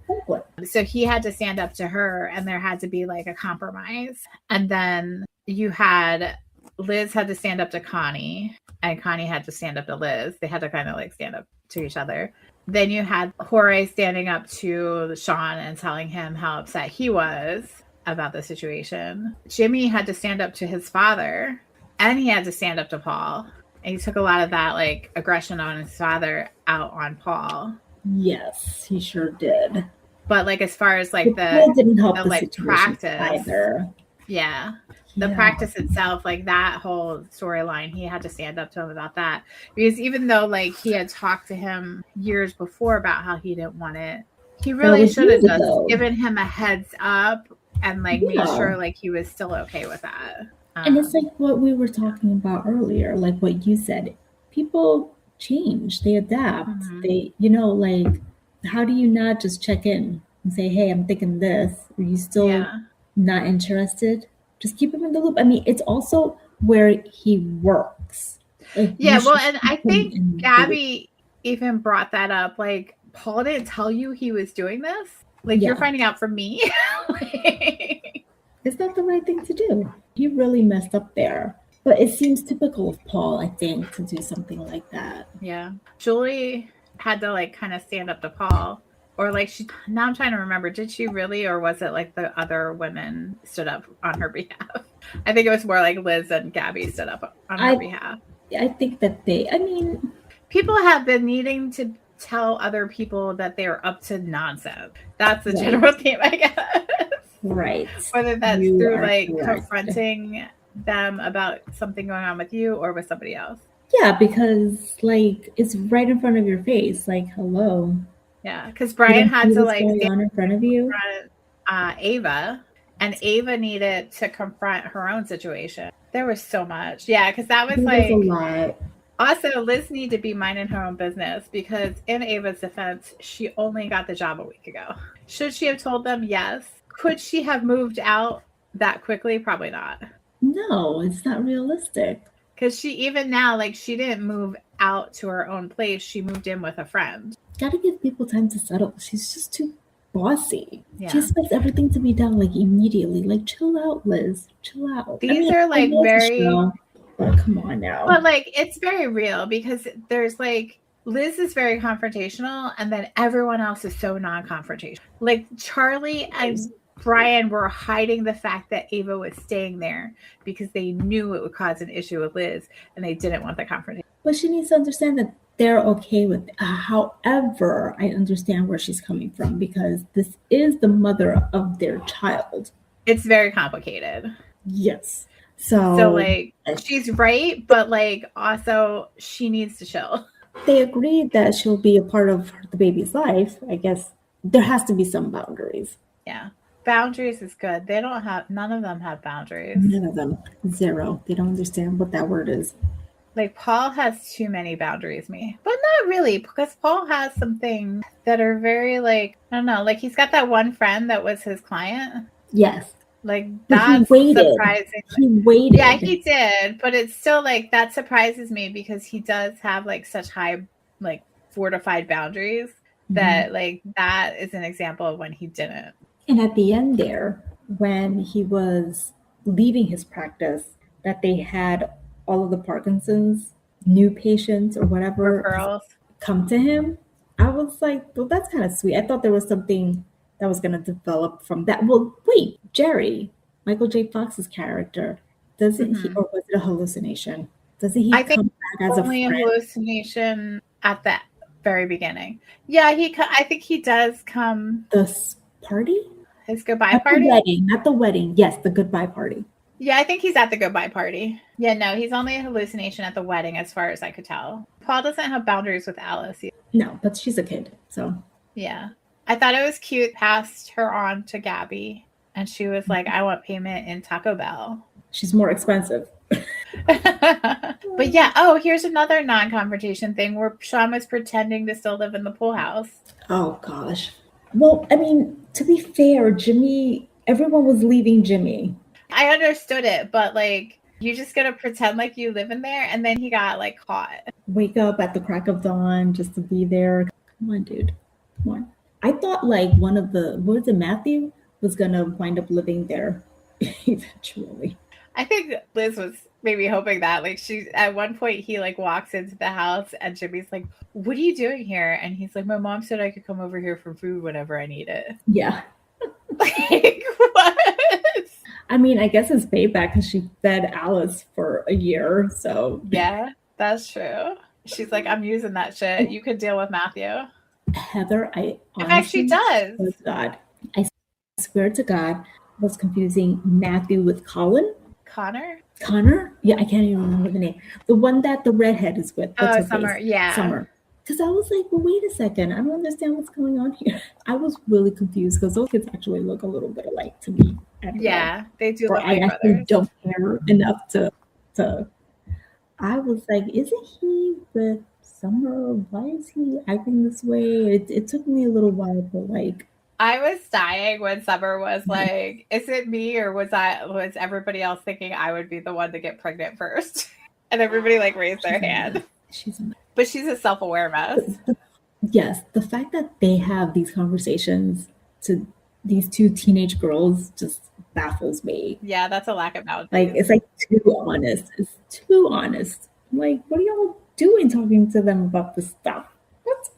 So he had to stand up to her, and there had to be like a compromise. And then you had... Liz had to stand up to Connie, and Connie had to stand up to Liz. They had to kind of like stand up to each other. Then you had Jorge standing up to Sean and telling him how upset he was about the situation. Jimmy had to stand up to his father, and he had to stand up to Paul. And he took a lot of that like aggression on his father out on Paul. Yes, he sure did. But like as far as like Paul didn't help the like practice either. Yeah. The practice itself, like that whole storyline, he had to stand up to him about that. Because even though like he had talked to him years before about how he didn't want it, he really should have just given him a heads up and like made sure like he was still okay with that. And it's like what we were talking about earlier, like what you said. People change, they adapt. They, like, how do you not just check in and say, hey, I'm thinking this? Are you still not interested? Just keep him in the loop. I mean, it's also where he works. Like, well, and I think Gabby even brought that up. Like, Paul didn't tell you he was doing this. Like, you're finding out from me. Is that the right thing to do? He really messed up there. But it seems typical of Paul, I think, to do something like that. Yeah. Julie had to, like, kind of stand up to Paul. Or like now I'm trying to remember, did she really, or was it like the other women stood up on her behalf? I think it was more like Liz and Gabby stood up on her behalf. I think that people have been needing to tell other people that they're up to nonsense. That's the general theme, I guess. Right. Whether that's through like confronting them about something going on with you or with somebody else. Yeah, because like it's right in front of your face. Like, hello. Yeah, because Brian had to like stand in front of you. Ava, and Ava needed to confront her own situation. There was so much. Yeah, because that was like a lot. Also, Liz needed to be minding her own business because in Ava's defense, she only got the job a week ago. Should she have told them? Yes. Could she have moved out that quickly? Probably not. No, it's not realistic. Because she even now, like, she didn't move out to her own place. She moved in with a friend. Gotta give people time to settle. She's just too bossy. Yeah. She expects everything to be done like immediately. Like, chill out, Liz. Chill out. These are like I know it's a very, show, but come on now. but like it's very real because there's like Liz is very confrontational, and then everyone else is so non-confrontational. Like Charlie and Brian were hiding the fact that Ava was staying there because they knew it would cause an issue with Liz, and they didn't want the confrontation. But she needs to understand that they're okay with it. However, I understand where she's coming from because this is the mother of their child. It's very complicated. Yes. So like she's right, but like also she needs to chill. They agreed that she'll be a part of the baby's life. I guess there has to be some boundaries. Yeah. Boundaries is good. None of them have boundaries. None of them. Zero. They don't understand what that word is. Like Paul has too many boundaries, but not really, because Paul has some things that are very like, I don't know, like he's got that one friend that was his client. Yes. Like that's surprising. He waited. Yeah, he did, but it's still like that surprises me because he does have like such high, like fortified boundaries that like that is an example of when he didn't. And at the end there, when he was leaving his practice, that they had all of the Parkinson's new patients or whatever Referrals come to him, I was like, well, that's kind of sweet. I thought there was something that was going to develop from that. Well, wait, Jerry, Michael J. Fox's character, doesn't he, or was it a hallucination? Doesn't he come back as a friend? Only a hallucination at the very beginning. Yeah, I think he does come. This party? His goodbye party? Not the wedding. Yes, the goodbye party. Yeah, I think he's at the goodbye party. Yeah, no, he's only a hallucination at the wedding as far as I could tell. Paul doesn't have boundaries with Alice either. No, but she's a kid, so. Yeah. I thought it was cute. Passed her on to Gabby, and she was like, I want payment in Taco Bell. She's more expensive. But yeah, here's another non-confrontation thing where Sean was pretending to still live in the pool house. Oh, gosh. Well, I mean, to be fair, Jimmy, everyone was leaving Jimmy. I understood it, but like, you're just going to pretend like you live in there, and then he got like caught. Wake up at the crack of dawn just to be there. Come on, dude. Come on. I thought like Matthew was going to wind up living there eventually. I think Liz was maybe hoping that, like, at one point he like walks into the house and Jimmy's like, what are you doing here? And he's like, my mom said I could come over here for food whenever I need it. Yeah. Like, what? I mean, I guess it's payback because she fed Alice for a year, so. Yeah, that's true. She's like, I'm using that shit. You could deal with Matthew. Heather, in fact, she does. God, I swear to God, I was confusing Matthew with Connor? Yeah, I can't even remember the name. The one that the redhead is with. Summer. Yeah. Summer. Because I was like, well, wait a second. I don't understand what's going on here. I was really confused because those kids actually look a little bit alike to me. Yeah, they do look like brothers. I actually don't care enough to. I was like, isn't he with Summer? Why is he acting this way? It took me a little while, but like. I was dying when Summer was like, is it me or was everybody else thinking I would be the one to get pregnant first? And everybody like raised their hand. But she's a self-aware mess. Yes, the fact that they have these conversations to these two teenage girls just baffles me. Yeah, that's a lack of boundaries. Like, it's like too honest. It's too honest. Like, what are y'all doing talking to them about this stuff? What?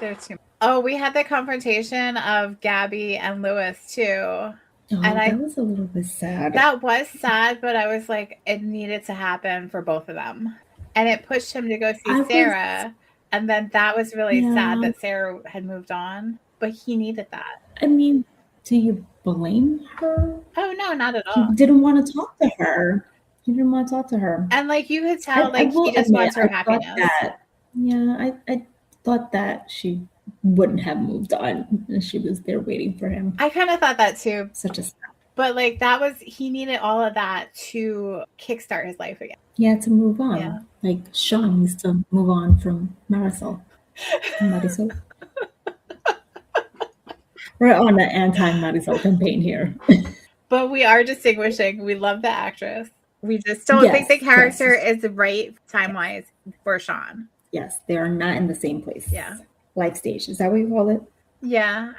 There's too much. Oh, we had the confrontation of Gabby and Lewis too. Oh, and that was a little bit sad. That was sad, but I was like, it needed to happen for both of them. And it pushed him to go see Sarah. And then that was really sad that Sarah had moved on. But he needed that. I mean, do you blame her? Oh, no, not at all. He didn't want to talk to her. And like, you could tell, like, he just wants her happiness. I thought that she wouldn't have moved on. She was there waiting for him. I kind of thought that too. Such a. But like he needed all of that to kickstart his life again. Yeah, to move on. Yeah. Like Sean needs to move on from Marisol. We're on the anti-Marisol campaign here. But we are distinguishing. We love the actress. We just don't think the character is right time-wise for Sean. Yes, they are not in the same place. Yeah. Like stage. Is that what you call it? Yeah,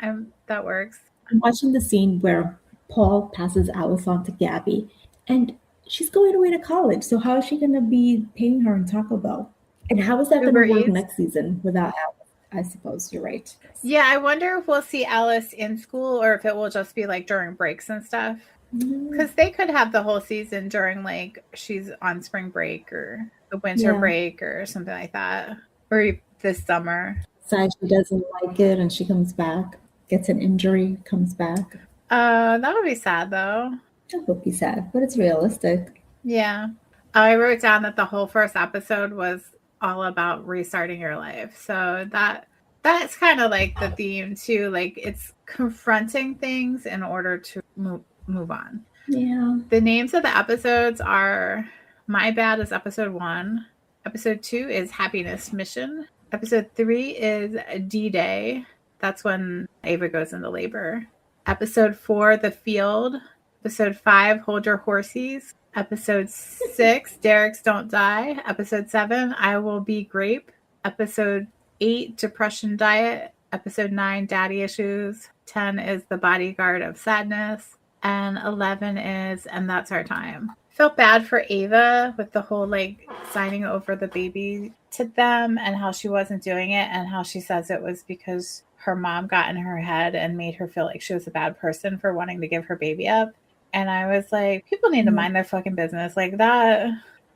that works. I'm watching the scene where Paul passes Alice on to Gabby, and she's going away to college. So how is she going to be paying her in Taco Bell? And how is that going Uber to work Eats? next season without Alice? I suppose you're right. Yeah, I wonder if we'll see Alice in school or if it will just be like during breaks and stuff. Mm, Because they could have the whole season during like she's on spring break or the winter Yeah. break or something like that, or this summer. Decides she doesn't like it, and she comes back, gets an injury, comes back. That would be sad though. That would be sad, but it's realistic. Yeah. I wrote down that the whole first episode was all about restarting your life. So that's kind of like the theme too. Like it's confronting things in order to move on. Yeah. The names of the episodes are My Bad is episode 1. Episode 2 is Happiness Mission. Episode 3 is D-Day. That's when Ava goes into labor. Episode 4, The Field. Episode 5, Hold Your Horsies. Episode 6, Derek's Don't Die. Episode 7, I Will Be Grape. Episode 8, Depression Diet. Episode 9, Daddy Issues. 10 is The Bodyguard of Sadness. And 11 is And That's Our Time. Felt bad for Ava with the whole like signing over the baby to them and how she wasn't doing it and how she says it was because her mom got in her head and made her feel like she was a bad person for wanting to give her baby up. And I was like, people need to mind their fucking business. Like that,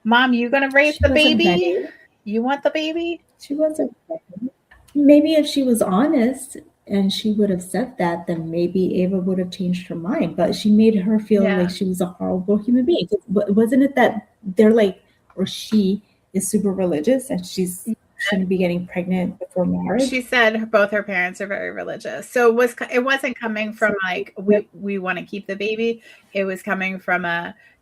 Mom, you gonna raise the baby? Ready. You want the baby? She wasn't ready. Maybe if she was honest and she would have said that, then maybe Ava would have changed her mind. But she made her feel like she was a horrible human being. Wasn't it that they're like, or she is super religious and she shouldn't be getting pregnant before marriage? She said both her parents are very religious. So it wasn't coming from like, we want to keep the baby. It was coming from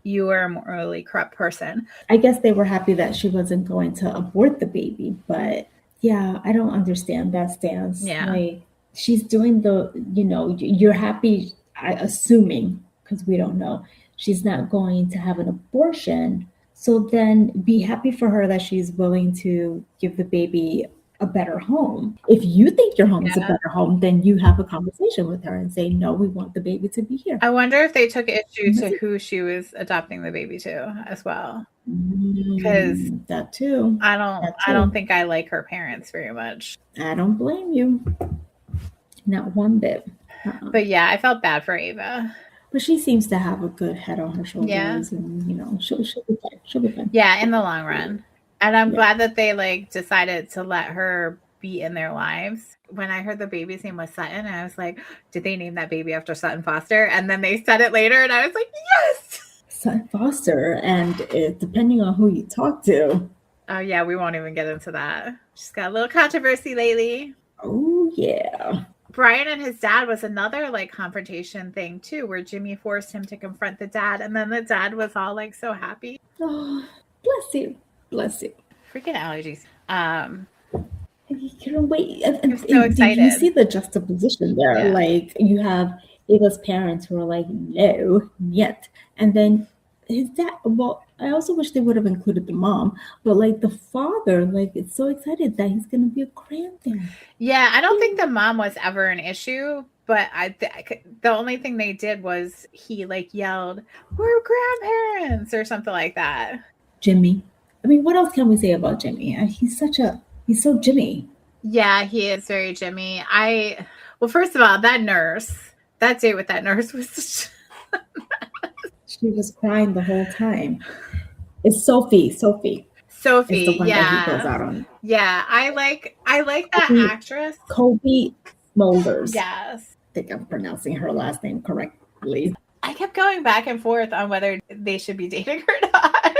you are a morally corrupt person. I guess they were happy that she wasn't going to abort the baby. But yeah, I don't understand that stance. Yeah. Like, she's doing you're happy, assuming, because we don't know, she's not going to have an abortion. So then be happy for her that she's willing to give the baby a better home. If you think your home is a better home, then you have a conversation with her and say, no, we want the baby to be here. I wonder if they took issue to who she was adopting the baby to as well. Because that too. I don't think I like her parents very much. I don't blame you. Not one bit. But yeah, I felt bad for Ava. But she seems to have a good head on her shoulders, and she'll be fine. She'll be fine. Yeah, in the long run. And I'm glad that they like decided to let her be in their lives. When I heard the baby's name was Sutton, I was like, did they name that baby after Sutton Foster? And then they said it later, and I was like, yes! Sutton Foster, and depending on who you talk to. Oh yeah, we won't even get into that. She's got a little controversy lately. Oh yeah. Brian and his dad was another like confrontation thing too, where Jimmy forced him to confront the dad, and then the dad was all like so happy. Oh, bless you. Bless you. Freaking allergies. You couldn't wait. I'm so excited. Did you see the juxtaposition there? Yeah. Like, you have Ava's parents who are like, no, yet. And then his dad, well, I also wish they would have included the mom, but like the father, like, it's so excited that he's going to be a grandparent. Yeah, I don't think the mom was ever an issue, but the only thing they did was he like yelled, "We're grandparents" or something like that. Jimmy. I mean, what else can we say about Jimmy? He's so Jimmy. Yeah, he is very Jimmy. Well, first of all, that date with that nurse was She was crying the whole time. It's Sophie. Is the one that he goes out on. Yeah, I like that actress. Kobe Smulders. Yes. I think I'm pronouncing her last name correctly. I kept going back and forth on whether they should be dating or not.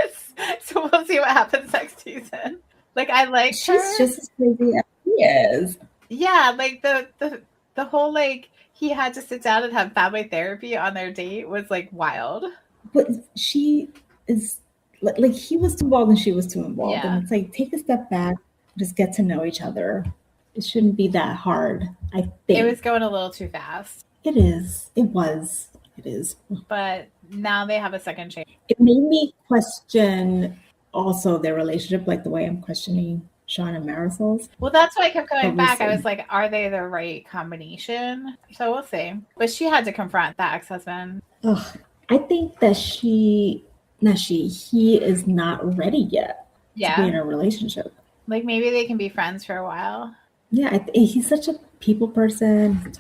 So we'll see what happens next season. Like, I like She's her. just as crazy as he is. Yeah, like the whole like he had to sit down and have family therapy on their date was like wild. But she is like he was too involved and she was too involved. Yeah. And it's like, take a step back, just get to know each other. It shouldn't be that hard, I think. It was going a little too fast. It is. It was. It is. But now they have a second chance. It made me question also their relationship, like the way I'm questioning Sean and Marisol's. Well, that's why I kept going But we'll back. I see. was like, are they the right combination? So we'll see. But she had to confront that ex-husband. Ugh, I think that he is not ready yet to be in Yeah. a relationship. Like maybe they can be friends for a while. Yeah, he's such a people person,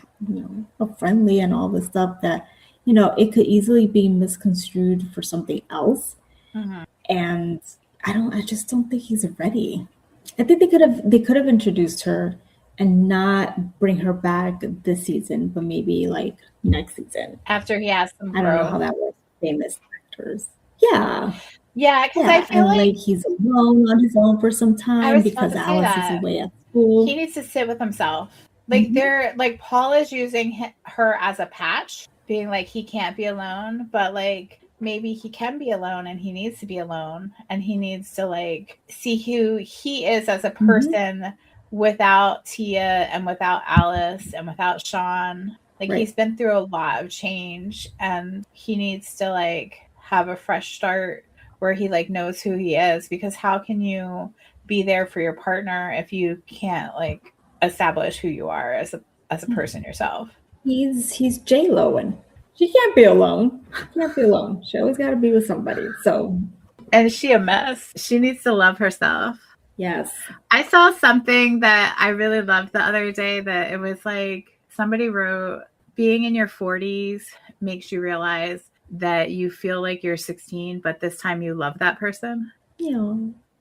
friendly and all this stuff that, it could easily be misconstrued for something else. Mm-hmm. And I just don't think he's ready. I think they could have introduced her and not bring her back this season, but maybe like next season. After he has some I don't know growth. how that works. Famous actors. Yeah. Yeah, because I feel and like he's alone on his own for some I time was about because to say Alice that. is away at school. He needs to sit with himself. Like they're like Paul is using her as a patch, being like he can't be alone, but like maybe he can be alone and he needs to be alone and he needs to like see who he is as a person without Tia and without Alice and without Sean. Like Right. he's been through a lot of change and he needs to like have a fresh start where he like knows who he is, because how can you be there for your partner if you can't like establish who you are as a person yourself? He's J-Lo and she can't be alone. She always got to be with somebody. So, and she a mess. She needs to love herself. yes. I saw something that I really loved the other day that it was like somebody wrote, being in your 40s makes you realize that you feel like you're 16, but this time you love that person. Yeah.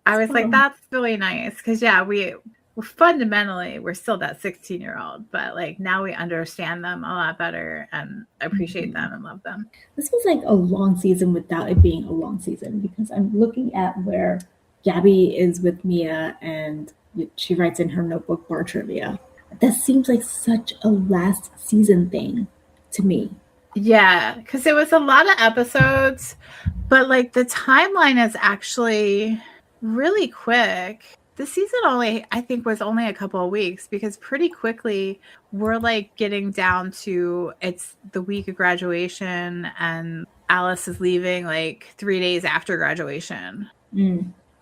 I was like, that's really nice. Because, yeah, we're fundamentally, we're still that 16-year-old, but like now we understand them a lot better and appreciate them and love them. This was like a long season without it being a long season, because I'm looking at where Gabby is with Mia and she writes in her notebook bar trivia. That seems like such a last season thing to me. Yeah, because it was a lot of episodes, but like the timeline is actually really quick. The season I think was only a couple of weeks, because pretty quickly we're like getting down to it's the week of graduation and Alice is leaving like 3 days after graduation.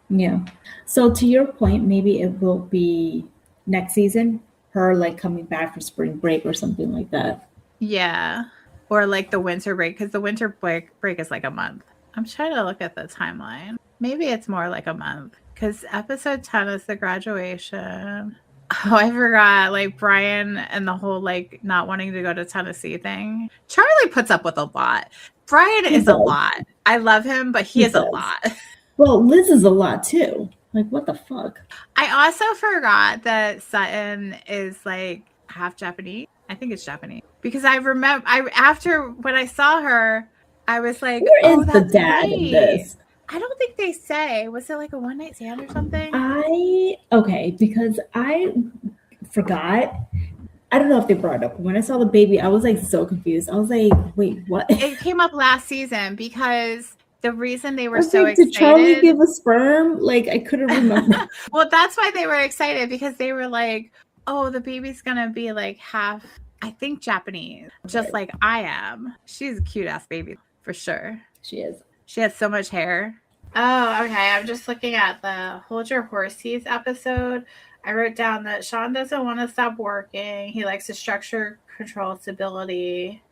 Yeah. So to your point, maybe it will be next season, her like coming back for spring break or something like that. Yeah. Or like the winter break, because the winter break is like a month. I'm trying to look at the timeline. Maybe it's more like a month, because episode 10 is the graduation. Oh, I forgot, like Brian and the whole like not wanting to go to Tennessee thing. Charlie puts up with a lot. Brian is a lot. I love him, but he is a lot. Well, Liz is a lot too. Like, what the fuck? I also forgot that Sutton is like half Japanese. I think it's Japanese, because I remember after when I saw her, I was like, Where is the dad in this? I don't think they say. Was it like a one night stand or something? Because I forgot. I don't know if they brought it up. When I saw the baby, I was like so confused. I was like, wait, what? It came up last season because the reason they were so excited. Did Charlie give a sperm? Like, I couldn't remember. Well, that's why they were excited, because they were like, oh, the baby's going to be like half, I think, Japanese, just like I am. She's a cute ass baby for sure. She is. She has so much hair. Oh, okay. I'm just looking at the Hold Your Horses episode. I wrote down that Sean doesn't want to stop working. He likes to structure, control, stability.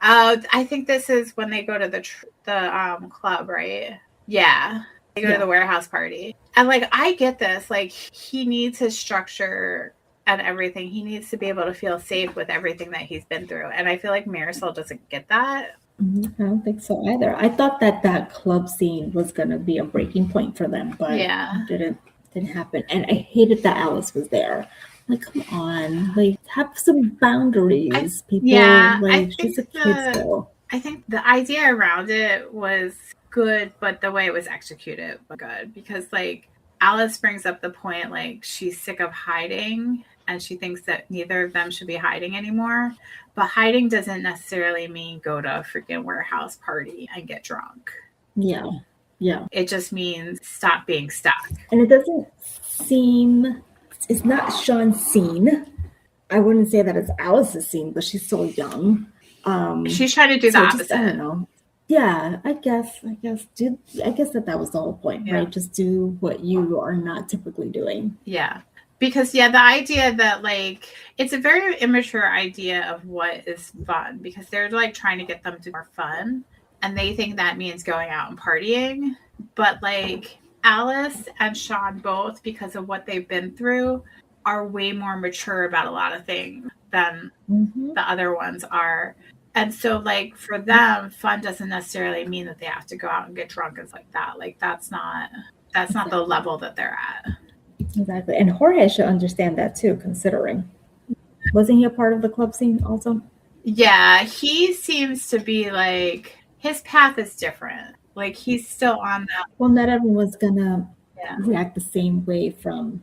I think this is when they go to the club, right? Yeah. They go to the warehouse party. And like, I get this. Like, he needs his structure and everything. He needs to be able to feel safe with everything that he's been through. And I feel like Marisol doesn't get that. I don't think so either. I thought that club scene was going to be a breaking point for them, but it didn't happen. And I hated that Alice was there. Like, come on, like, have some boundaries, people. Yeah, like, she's a kid still. I think the idea around it was good, but the way it was executed was good, because like Alice brings up the point, like, she's sick of hiding and she thinks that neither of them should be hiding anymore. But hiding doesn't necessarily mean go to a freaking warehouse party and get drunk. Yeah. Yeah. It just means stop being stuck. And it doesn't seem, it's not Sean's scene. I wouldn't say that it's Alice's scene, but she's so young. She's trying to do the opposite. I don't know. Yeah, I guess that was the whole point, Yeah. right? Just do what you are not typically doing. Yeah. Because the idea that like it's a very immature idea of what is fun, because they're like trying to get them to more fun, and they think that means going out and partying. But like Alice and Sean both, because of what they've been through, are way more mature about a lot of things than the other ones are. And so like for them, fun doesn't necessarily mean that they have to go out and get drunk and stuff like that. Like that's not the level that they're at. Exactly. And Jorge should understand that too, considering. Wasn't he a part of the club scene also? Yeah, he seems to be like, his path is different. Like he's still on that. Well, not everyone's gonna react the same way from,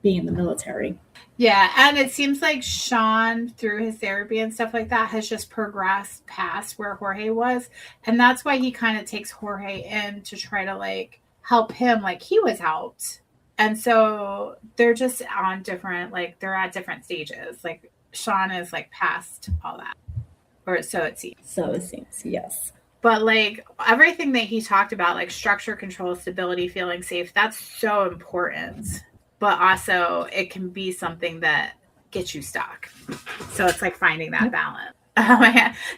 being in the military. Yeah, and it seems like Sean, through his therapy and stuff like that, has just progressed past where Jorge was. And that's why he kind of takes Jorge in to try to like help him like he was helped. And so they're just on different, like they're at different stages. Like Sean is like past all that. Or so it seems. So it seems, yes. But like everything that he talked about, like structure, control, stability, feeling safe, that's so important. But also it can be something that gets you stuck. So it's like finding that balance.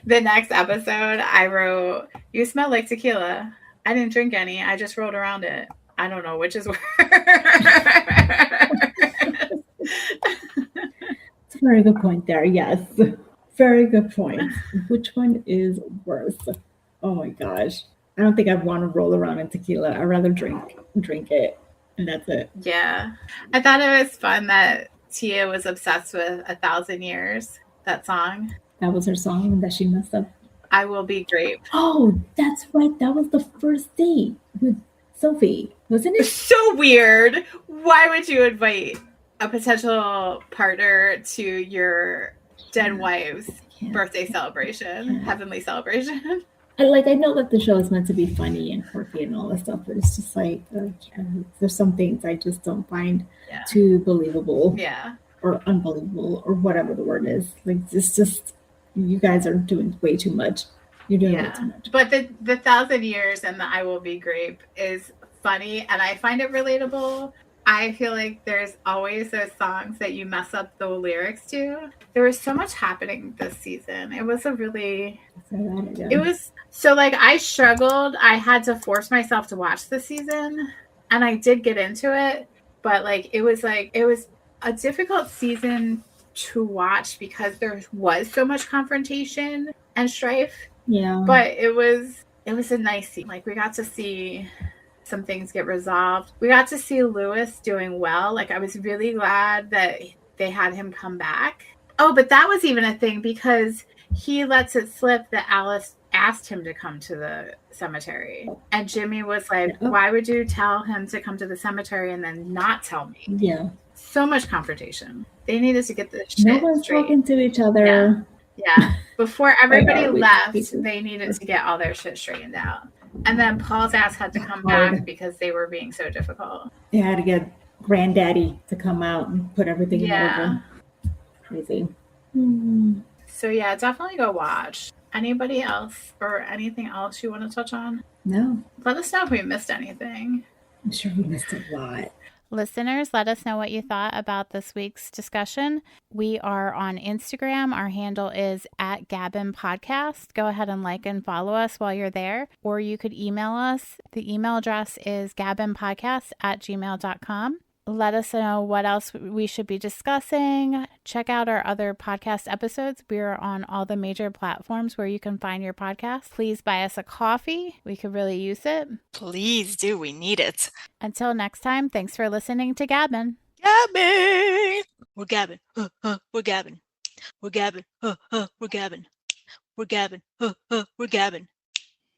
The next episode I wrote, "You smell like tequila." I didn't drink any. I just rolled around it. I don't know which is worse. It's a very good point there. Yes. Very good point. Which one is worse? Oh my gosh. I don't think I'd want to roll around in tequila. I'd rather drink it. And that's it. Yeah. I thought it was fun that Tia was obsessed with 1,000 Years, that song. That was her song that she messed up. I Will Be Great. Oh, that's right. That was the first date with Sophie, wasn't it? So weird. Why would you invite a potential partner to your dead wife's birthday celebration, heavenly celebration? I know that the show is meant to be funny and quirky and all that stuff, but it's just like there's some things I just don't find too believable, or unbelievable, or whatever the word is. Like it's just you guys are doing way too much. You're doing way too much. But the 1,000 Years and the I Will Be Grape is funny, and I find it relatable. I feel like there's always those songs that you mess up the lyrics to. There was so much happening this season. It was so like I struggled. I had to force myself to watch the season, and I did get into it, but it was a difficult season to watch because there was so much confrontation and strife. Yeah. But it was a nice scene. Like we got to see some things get resolved. We got to see Lewis doing well. Like I was really glad that they had him come back. Oh, but that was even a thing because he lets it slip that Alice asked him to come to the cemetery. And Jimmy was like, why would you tell him to come to the cemetery and then not tell me? Yeah. So much confrontation. They needed to get this shit No one's straight. talking to each other. Yeah. Before everybody left, they needed to get all their shit straightened out. And then Paul's ass had to come back because they were being so difficult. They had to get Granddaddy to come out and put everything in order. Crazy. So yeah, definitely go watch. Anybody else or anything else you want to touch on? No. Let us know if we missed anything. I'm sure we missed a lot. Listeners, let us know what you thought about this week's discussion. We are on Instagram. Our handle is @GabBin Podcast. Go ahead and like and follow us while you're there. Or you could email us. The email address is gabbinpodcast@gmail.com. Let us know what else we should be discussing. Check out our other podcast episodes. We are on all the major platforms where you can find your podcast. Please buy us a coffee. We could really use it. Please do. We need it. Until next time, thanks for listening to GabBin. GabBin! We're GabBin. We're GabBin. We're GabBin. We're GabBin. We're GabBin. We're GabBin.